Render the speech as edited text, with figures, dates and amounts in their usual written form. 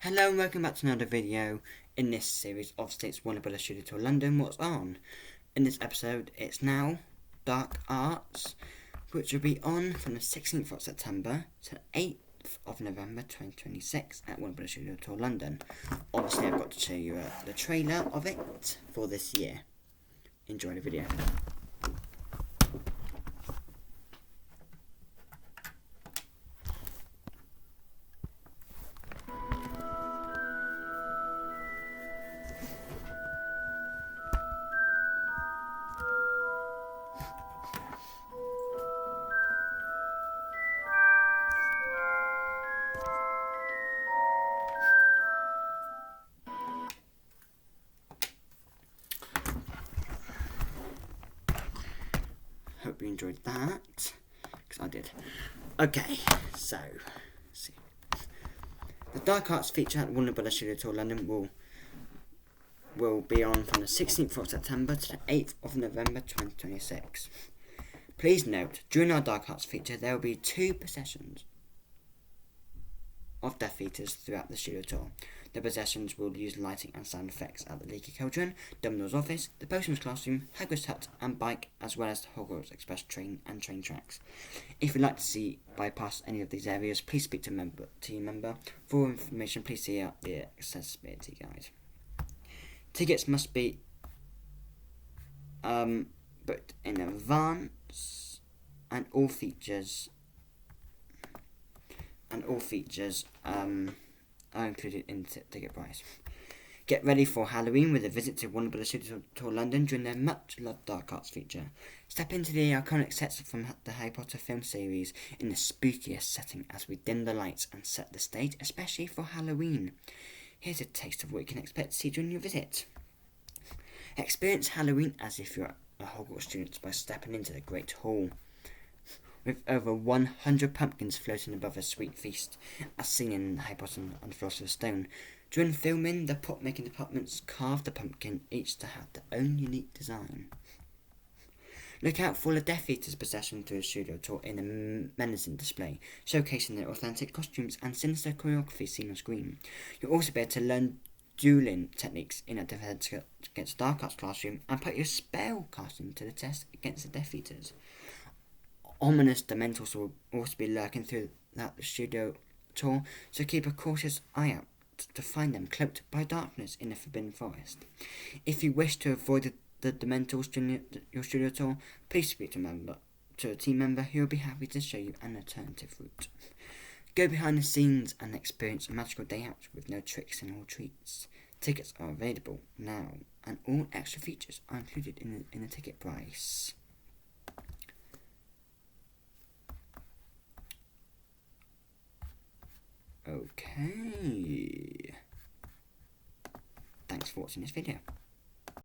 Hello and welcome back to another video in this series of States Warner Bros. Studio Tour London. What's on? In this episode, it's now Dark Arts, which will be on from the 16th of September to the 8th of November 2026 at Warner Bros. Studio Tour London. Obviously, I've got to show you the trailer of it for this year. Enjoy the video. Hope you enjoyed that, because I did. Okay, so, let's see. The Dark Arts feature at Warner Bros. Studio Tour London will be on from the 16th of September to the 8th of November 2026. Please note, during our Dark Arts feature, there will be 2 processions of Death Eaters throughout the studio tour. The processions will use lighting and sound effects at the Leaky Cauldron, Dumbledore's office, the Postman's classroom, Hagrid's hut and bike, as well as the Hogwarts Express train and train tracks. If you'd like to see bypass any of these areas, please speak to a team member. For more information, please see out the accessibility guide. Tickets must be booked in advance, and all features are included in the ticket price. Get ready for Halloween with a visit to Warner Bros. Studio Tour London during their much-loved Dark Arts feature. Step into the iconic sets from the Harry Potter film series in the spookiest setting as we dim the lights and set the stage, especially for Halloween. Here's a taste of what you can expect to see during your visit. Experience Halloween as if you're a Hogwarts student by stepping into the Great Hall. With over 100 pumpkins floating above a sweet feast, as seen in Harry Potter and the Philosopher's Stone. During filming, the prop-making departments carved the pumpkin, each to have their own unique design. Look out for the Death Eaters procession through the studio tour in a menacing display, showcasing their authentic costumes and sinister choreography seen on screen. You'll also be able to learn dueling techniques in a defense against Dark Arts classroom and put your spell casting to the test against the Death Eaters. Ominous Dementors will also be lurking throughout the studio tour, so keep a cautious eye out to find them cloaked by darkness in the Forbidden Forest. If you wish to avoid the Dementors during your studio tour, please speak to a team member who will be happy to show you an alternative route. Go behind the scenes and experience a magical day out with no tricks and all treats. Tickets are available now, and all extra features are included in the ticket price. Okay. Thanks for watching this video.